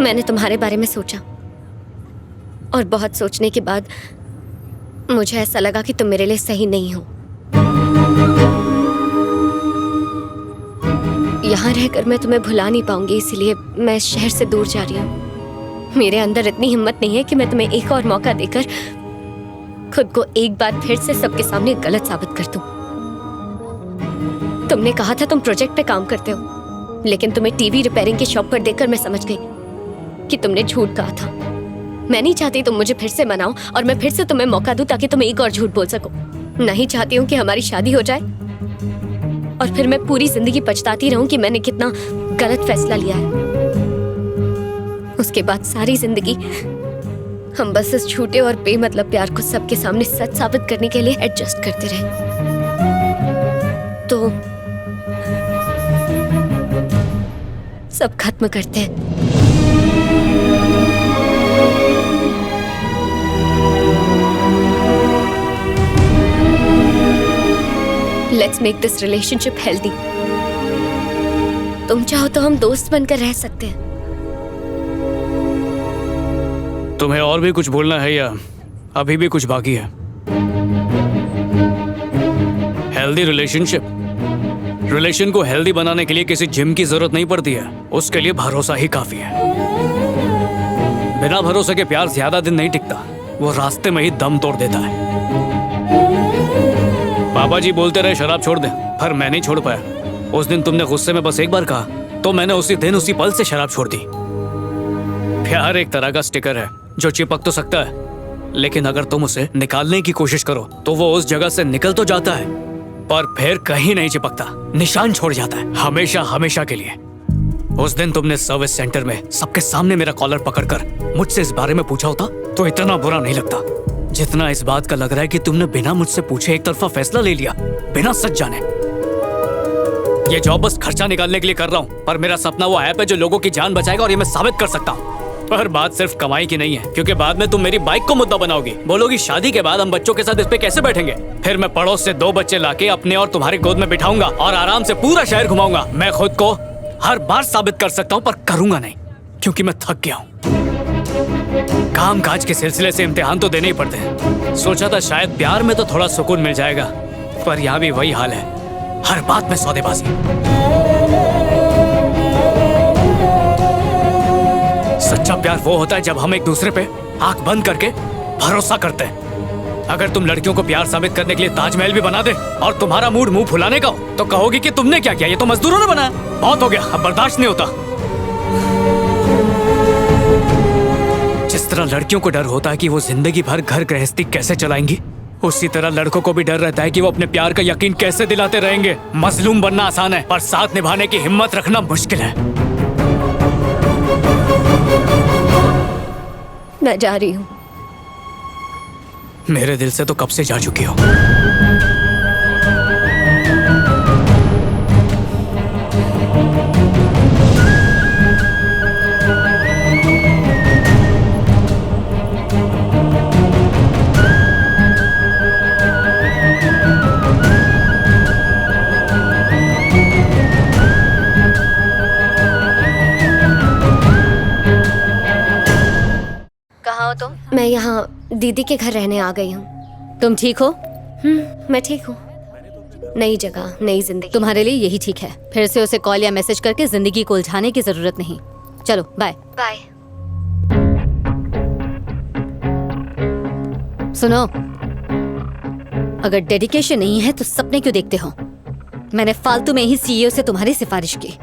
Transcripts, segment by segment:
मैंने तुम्हारे बारे में सोचा और बहुत सोचने के बाद मुझे ऐसा लगा कि तुम मेरे लिए सही नहीं हो। यहाँ रहकर मैं तुम्हें भुला नहीं पाऊंगी, इसीलिए मैं इस शहर से दूर जा रही हूँ। मेरे अंदर इतनी हिम्मत नहीं है कि मैं तुम्हें एक और मौका देकर खुद को एक बार फिर से सबके सामने गलत साबित कर दूं। तुमने कहा था तुम प्रोजेक्ट पे काम करते हो, लेकिन तुम्हें टीवी रिपेयरिंग की शॉप पर देखकर मैं समझ गई कि तुमने झूठ कहा था। मैं नहीं चाहती तुम मुझे फिर से मनाओ और मैं फिर से तुम्हें मौका दूं ताकि तुम एक और झूठ बोल सको। नहीं चाहती हूँ कि हमारी शादी हो जाए और फिर मैं पूरी जिंदगी पछताती रहूं कि मैंने कितना गलत फैसला लिया है। उसके बाद सारी जिंदगी हम बस इस झूठे और बेमतलब प्यार को सबके सामने सच साबित करने के लिए एडजस्ट करते रहे। तो सब खत्म करते हैं। Let's make this relationship healthy. तुम चाहो तो हम दोस्त बनकर रह सकते हैं। तुम्हें और भी कुछ बोलना है या अभी भी कुछ बाकी है? हेल्दी रिलेशन को हेल्दी बनाने के लिए किसी जिम की जरूरत नहीं पड़ती है, उसके लिए भरोसा ही काफी है। बिना भरोसे के प्यार ज्यादा दिन नहीं टिकता, वो रास्ते में ही दम तोड़ देता है। पापा जी बोलते रहे शराब छोड़ दे, पर मैं नहीं छोड़ पाया। उस दिन तुमने गुस्से में बस एक बार कहा तो मैंने उसी दिन उसी पल से शराब छोड़ दी। प्यार एक तरह का स्टिकर है जो चिपक तो सकता है, लेकिन अगर तुम उसे निकालने की कोशिश करो तो वो उस जगह से निकल तो जाता है पर फिर कहीं नहीं चिपकता, निशान छोड़ जाता है हमेशा हमेशा के लिए। उस दिन तुमने सर्विस सेंटर में सबके सामने मेरा कॉलर पकड़कर मुझसे इस बारे में पूछा होता तो इतना बुरा नहीं लगता जितना इस बात का लग रहा है कि तुमने बिना मुझसे पूछे एक तरफा फैसला ले लिया, बिना सच जाने। ये जॉब बस खर्चा निकालने के लिए कर रहा हूँ, पर मेरा सपना वो ऐप है जो लोगों की जान बचाएगा और ये मैं साबित कर सकता हूँ। पर बात सिर्फ कमाई की नहीं है, क्योंकि बाद में तुम मेरी बाइक को मुद्दा बनाओगी, बोलोगी शादी के बाद हम बच्चों के साथ इस पे कैसे बैठेंगे। फिर मैं पड़ोस से 2 बच्चे लाके अपने और तुम्हारी गोद में बिठाऊंगा और आराम से पूरा शहर घुमाऊंगा। मैं खुद को हर बार साबित कर सकता हूँ पर करूंगा नहीं, क्योंकि मैं थक गया हूँ। काम काज के सिलसिले से इम्तिहान तो देने ही पड़ते हैं। सोचा था शायद प्यार में तो थोड़ा सुकून मिल जाएगा, पर यहाँ भी वही हाल है, हर बात में सौदेबाजी। सच्चा प्यार वो होता है जब हम एक दूसरे पे आंख बंद करके भरोसा करते हैं। अगर तुम लड़कियों को प्यार साबित करने के लिए ताजमहल भी बना दे और तुम्हारा मूड मुंह फुलाने का हो तो कहोगी कि तुमने क्या किया, ये तो मजदूरों ने बनाया। बहुत हो गया, अब बर्दाश्त नहीं होता। जिस तरह लड़कियों को डर होता है कि वो जिंदगी भर घर गृहस्थी कैसे चलाएंगी, उसी तरह लड़कों को भी डर रहता है कि वो अपने प्यार का यकीन कैसे दिलाते रहेंगे। मजलूम बनना आसान है, पर साथ निभाने की हिम्मत रखना मुश्किल है। मैं जा रही हूँ। मेरे दिल से तो कब से जा चुकी हो। कहाँ हो तुम? मैं यहाँ दीदी के घर रहने आ गई हूँ। तुम ठीक हो? मैं ठीक हूँ। नई जगह, नई जिंदगी। तुम्हारे लिए यही ठीक है। फिर से उसे कॉल या मैसेज करके जिंदगी को उलझाने की जरूरत नहीं। चलो बाय। बाय। सुनो, अगर डेडिकेशन नहीं है तो सपने क्यों देखते हो? मैंने फालतू में ही सीईओ से तुम्हारी सिफारिश की।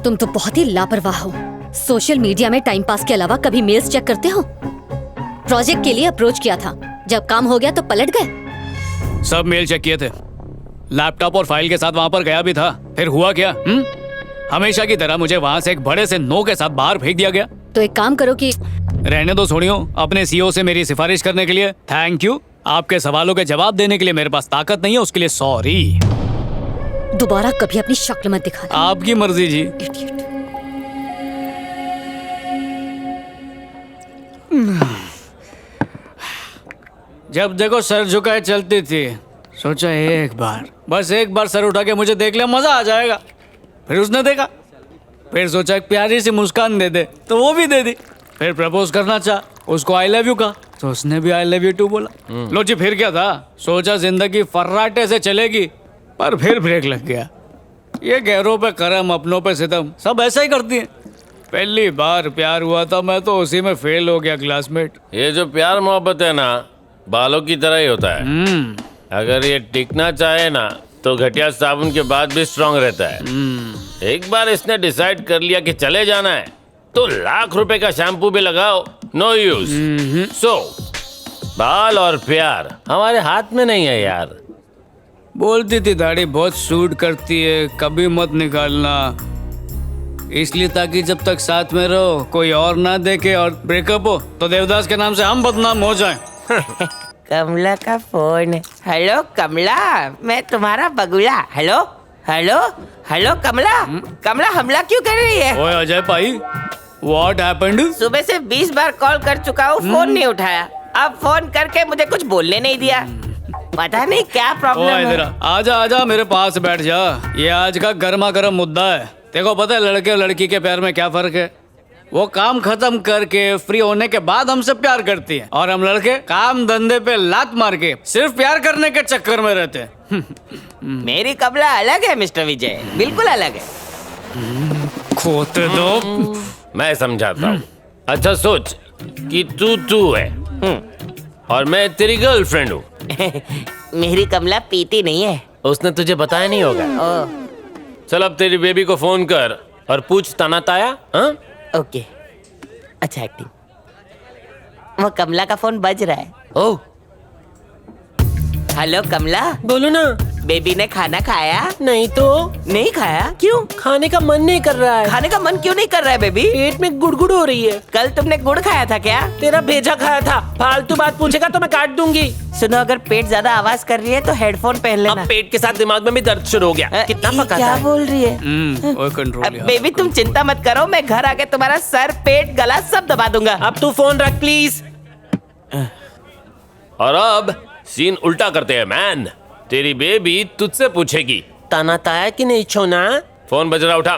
तुम तो बहुत ही लापरवाह हो। सोशल मीडिया में टाइम पास के अलावा कभी मेल्स चेक करते हो? प्रोजेक्ट के लिए अप्रोच किया था, जब काम हो गया तो पलट गए। सब मेल चेक किए थे, लैपटॉप और फाइल के साथ वहां पर गया भी था। फिर हुआ क्या? हमेशा की तरह मुझे वहां से एक बड़े से नो के साथ बाहर फेंक दिया गया। तो एक काम करो कि रहने दो छोड़ियो अपने सीईओ से मेरी सिफारिश करने के लिए थैंक यू। आपके सवालों के जवाब देने के लिए मेरे पास ताकत नहीं है, उसके लिए सॉरी। दोबारा कभी अपनी शक्ल मत दिखाना। आपकी मर्जी जी। इडियट। जब देखो सर झुकाए चलती थी, सोचा एक बार, बस एक बार सर उठा के मुझे देख लिया, मजा आ जाएगा। फिर उसने देखा फिर सोचा एक प्यारी सी मुस्कान दे दे, तो वो भी दे दी। फिर प्रपोज करना चाहा, उसको आई लव यू कहा, तो उसने भी आई लव यू टू बोला। लो जी, फिर क्या था, सोचा जिंदगी फर्राटे से चलेगी, पर फिर ब्रेक लग गया। ये गैरों पे करम, अपनों पे सितम, सब ऐसा ही करती हैं। पहली बार प्यार हुआ था, मैं तो उसी में फेल हो गया क्लासमेट। ये जो प्यार मोहब्बत है ना, बालों की तरह ही होता है। अगर ये टिकना चाहे ना, तो घटिया साबुन के बाद भी स्ट्रांग रहता है। एक बार इसने डिसाइड कर लिया कि चले जाना है, तो लाख रुपए का शैम्पू भी लगाओ, नो यूज। सो बाल और प्यार हमारे हाथ में नहीं है यार। बोलती थी दाढ़ी बहुत सूट करती है, कभी मत निकालना, इसलिए ताकि जब तक साथ में रहो कोई और ना देखे और ब्रेकअप हो तो देवदास के नाम से हम बदनाम हो जाएं। कमला का फोन। हेलो कमला, मैं तुम्हारा बगुला। हेलो हेलो हेलो कमला। कमला हमला क्यों कर रही है? ओए अजय भाई, व्हाट हैपेंड? सुबह से 20 बार कॉल कर चुका हूँ, फोन नहीं उठाया। अब फोन करके मुझे कुछ बोलने नहीं दिया। पता नहीं क्या प्रॉब्लम ओए है। इधर आजा आजा, मेरे पास बैठ जा। ये आज का गर्मा गर्म मुद्दा है। देखो पता है लड़के और लड़की के प्यार में क्या फर्क है? वो काम खत्म करके फ्री होने के बाद हमसे प्यार करती है, और हम लड़के काम धंधे पे लात मार के सिर्फ प्यार करने के चक्कर में रहते हैं। मेरी कमला अलग है मिस्टर विजय, बिल्कुल अलग है। खोते दो। मैं समझाता हूँ। अच्छा सोच कि तू है और मैं तेरी गर्लफ्रेंड हूँ। मेरी कमला पीती नहीं है। उसने तुझे बताया नहीं होगा। ओ, चल अब तेरी बेबी को फोन कर और पूछ तना ताया। हाँ? ओके, अच्छा एक्टिंग। वो कमला का फोन बज रहा है। ओह, हेलो कमला, बोलो ना। बेबी ने खाना खाया? नहीं तो नहीं खाया? क्यों? खाने का मन नहीं कर रहा है। खाने का मन क्यों नहीं कर रहा है बेबी? पेट में गुड़गुड़ हो रही है। कल तुमने गुड़ खाया था क्या? तेरा भेजा खाया था। फालतू बात पूछेगा तो मैं काट दूंगी। सुनो, अगर पेट ज्यादा आवाज कर रही है तो हेडफोन पहन लेना। अब पेट के साथ दिमाग में भी दर्द शुरू हो गया। कितना ये पका क्या था? बोल रही है? ओए कंट्रोल यार। बेबी तुम चिंता मत करो, मैं घर आके तुम्हारा सर, पेट, गला सब दबा दूंगा। अब तू फोन रख प्लीज। और अब सीन उल्टा करते हैं मैन। तेरी बेबी तुझसे पूछेगी ताना ताया कि नहीं छोना। फोन बज रहा, उठा।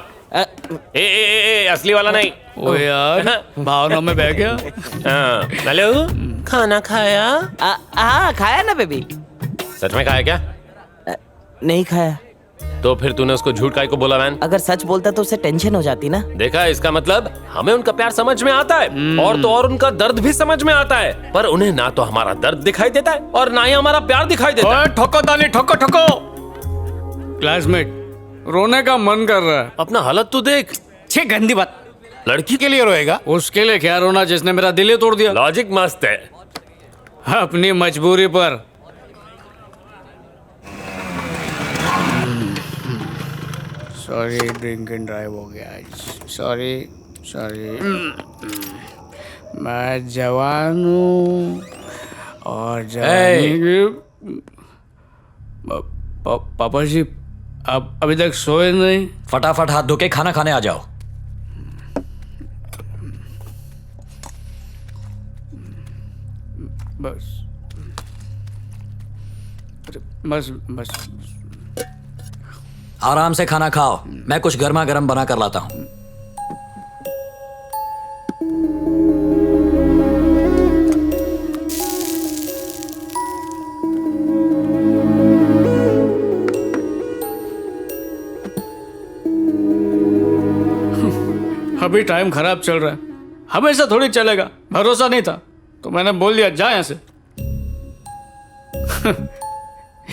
ए, असली वाला नहीं। ओ यार, भावना में बह गया। हाँ, हेलो, खाना खाया? हाँ खाया ना बेबी। सच में खाया क्या? नहीं खाया। तो फिर तूने उसको झूठ काहे को बोला मैन? अगर सच बोलता तो उसे टेंशन हो जाती ना। देखा, इसका मतलब हमें उनका प्यार समझ में आता है, और तो और उनका दर्द भी समझ में आता है, पर उन्हें ना तो हमारा दर्द दिखाई देता है और ना ही हमारा प्यार दिखाई देता है। ठोको ताली, ठोको ठोको। क्लासमेट, रोने का मन कर रहा है। अपना हालत तो देख। छे गंदी बात। लड़की के लिए रोएगा? उसके लिए क्या रोना जिसने मेरा दिल ही तोड़ दिया। लॉजिक मस्त है। अपनी मजबूरी पर। सॉरी, ड्रिंक एंड ड्राइव हो गया आज। सॉरी। मैं जवान हूँ और जवानी की। पापा जी, आप अभी तक सोए नहीं? फटाफट हाथ धो के खाना खाने आ जाओ। बस बस बस। आराम से खाना खाओ, मैं कुछ गर्मा गर्म बना कर लाता हूं। अभी टाइम खराब चल रहा है, हमेशा थोड़ी चलेगा। भरोसा नहीं था तो मैंने बोल दिया जा यहाँ से।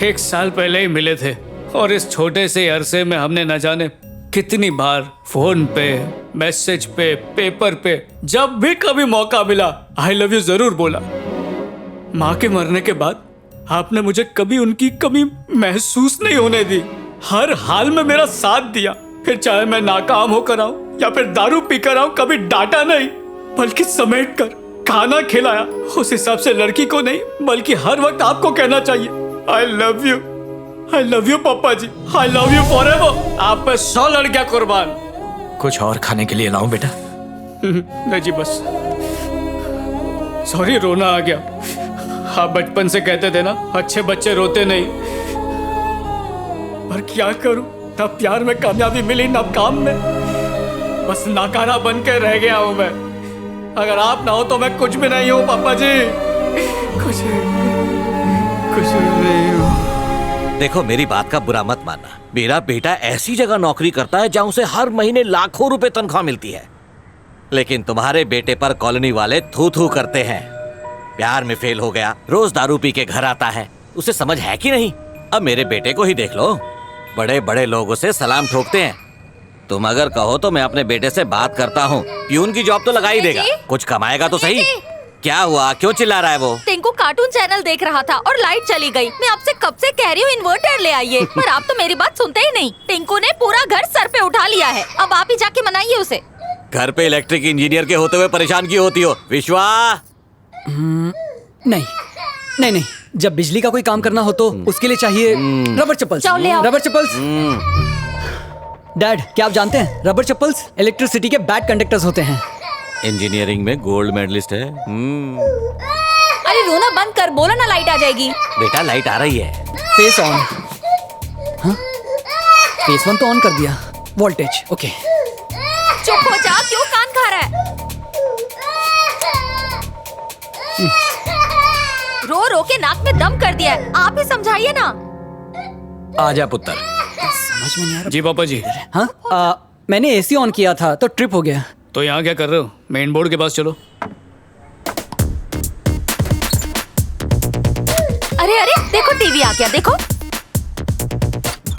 1 साल पहले ही मिले थे और इस छोटे से अरसे में हमने न जाने कितनी बार फोन पे, मैसेज पे, पेपर पे, जब भी कभी मौका मिला आई लव यू जरूर बोला। माँ के मरने के बाद आपने मुझे कभी उनकी कमी महसूस नहीं होने दी। हर हाल में मेरा साथ दिया, फिर चाहे मैं नाकाम होकर आऊं या फिर दारू पीकर आऊं, कभी डांटा नहीं बल्कि समेट कर खाना खिलाया। उस हिसाब से लड़की को नहीं बल्कि हर वक्त आपको कहना चाहिए I love you. I love you पापा जी, आई लव यू फॉरएवर। आप पे 100 लड़कियां कुर्बान। कुछ और खाने के लिए लाऊं बेटा? नहीं जी बस। सॉरी, रोना आ गया। आप बचपन से कहते थे ना अच्छे बच्चे रोते नहीं, पर क्या करूं, ना प्यार में कामयाबी मिली ना काम में। बस नकारा बन के रह गया हूँ मैं। अगर आप ना हो तो मैं कुछ भी नहीं हूँ पापा जी, कुछ नहीं हूँ। देखो मेरी बात का बुरा मत मानना, मेरा बेटा ऐसी जगह नौकरी करता है जहाँ उसे हर महीने लाखों रुपए तनख्वाह मिलती है, लेकिन तुम्हारे बेटे पर कॉलोनी वाले थू थू करते हैं। प्यार में फेल हो गया, रोज दारू पी के घर आता है, उसे समझ है कि नहीं? अब मेरे बेटे को ही देख लो, बड़े बड़े लोगों से सलाम ठोकते हैं। तुम अगर कहो तो मैं अपने बेटे से बात करता हूँ, प्यून की जॉब तो लगा ही देगा, कुछ कमाएगा तो सही। क्या हुआ, क्यों चिल्ला रहा है वो? टिंकू कार्टून चैनल देख रहा था और लाइट चली गई। मैं आपसे कब से कह रही हूँ इन्वर्टर ले आइए, पर आप तो मेरी बात सुनते ही नहीं। टिंकू ने पूरा घर सर पे उठा लिया है, अब आप ही जाके मनाइए उसे। घर पे इलेक्ट्रिक इंजीनियर के होते हुए परेशान क्यों होती हो विश्वा? नहीं नहीं नहीं, जब बिजली का कोई काम करना हो तो उसके लिए चाहिए रबर चप्पल्स। जाओ ले आओ। रबर चप्पल्स। डैड, क्या आप जानते हैं रबर चप्पल्स इलेक्ट्रिसिटी के बैड कंडक्टर्स होते हैं। इंजीनियरिंग में गोल्ड मेडलिस्ट है। अरे रोना बंद कर, बोलो ना लाइट आ जाएगी। बेटा लाइट आ रही है। Face on. हाँ? फेस वन तो ऑन कर दिया। Voltage okay. चुप हो जा, क्यों कान खा रहा है? रो रो के नाक में दम कर दिया है, आप ही समझाइए ना। आजा पुत्र। समझ में नहीं आ रहा। जी पापा जी। हाँ, मैंने एसी ऑन किया था तो ट्रिप हो गया। तो यहाँ क्या कर रहे हो? मेन बोर्ड के पास चलो। अरे अरे देखो, टीवी आ गया, देखो।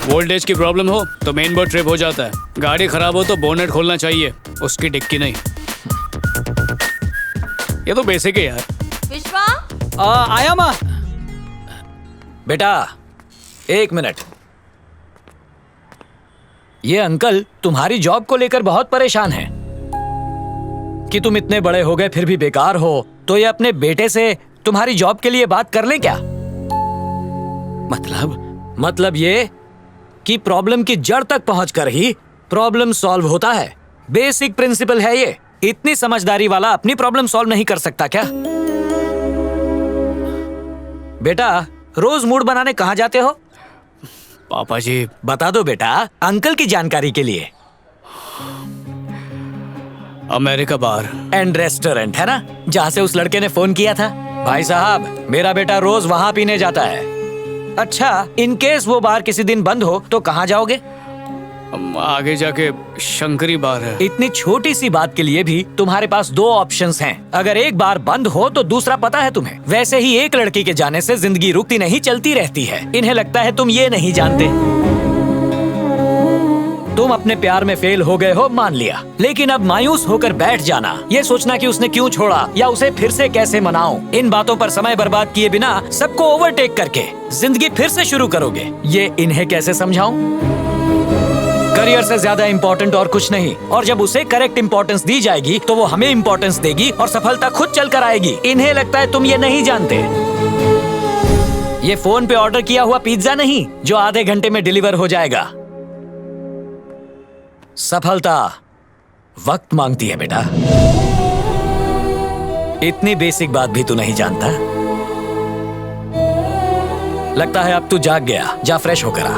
वोल्टेज की प्रॉब्लम हो तो मेन बोर्ड ट्रिप हो जाता है, गाड़ी खराब हो तो बोनेट खोलना चाहिए, उसकी डिक्की नहीं। ये तो बेसिक है यार। विश्वा, आया माँ। बेटा 1 मिनट। ये अंकल तुम्हारी जॉब को लेकर बहुत परेशान हैं कि तुम इतने बड़े हो गए फिर भी बेकार हो, तो ये अपने बेटे से तुम्हारी जॉब के लिए बात कर लें क्या? मतलब ये कि प्रॉब्लम की जड़ तक पहुंचकर ही प्रॉब्लम सॉल्व होता है। बेसिक प्रिंसिपल है ये। इतनी समझदारी वाला अपनी प्रॉब्लम सॉल्व नहीं कर सकता क्या? बेटा रोज मूड बनाने कहाँ जाते हो? पापा जी बता दो बेटा, अंकल की जानकारी के लिए। अमेरिका बार एंड रेस्टोरेंट है ना, जहाँ से उस लड़के ने फोन किया था। भाई साहब, मेरा बेटा रोज वहाँ पीने जाता है। अच्छा, इन केस वो बार किसी दिन बंद हो तो कहाँ जाओगे? आगे जाके शंकरी बार है। इतनी छोटी सी बात के लिए भी तुम्हारे पास 2 ऑप्शंस हैं। अगर एक बार बंद हो तो दूसरा पता है तुम्हें। वैसे ही एक लड़की के जाने से जिंदगी रुकती नहीं, चलती रहती है। इन्हें लगता है तुम ये नहीं जानते। तुम अपने प्यार में फेल हो गए हो, मान लिया, लेकिन अब मायूस होकर बैठ जाना, ये सोचना कि उसने क्यों छोड़ा या उसे फिर से कैसे मनाऊं, इन बातों पर समय बर्बाद किए बिना सबको ओवरटेक करके जिंदगी फिर से शुरू करोगे, ये इन्हें कैसे समझाऊं? करियर से ज्यादा इंपॉर्टेंट और कुछ नहीं, और जब उसे करेक्ट इंपॉर्टेंस दी जाएगी तो वो हमें इंपॉर्टेंस देगी और सफलता खुद चल कर आएगी। इन्हें लगता है तुम ये नहीं जानते। ये फोन पे ऑर्डर किया हुआ पिज्जा नहीं जो आधे घंटे में डिलीवर हो जाएगा। सफलता वक्त मांगती है बेटा। इतनी बेसिक बात भी तू नहीं जानता। लगता है अब तू जाग गया, जा फ्रेश होकर आ।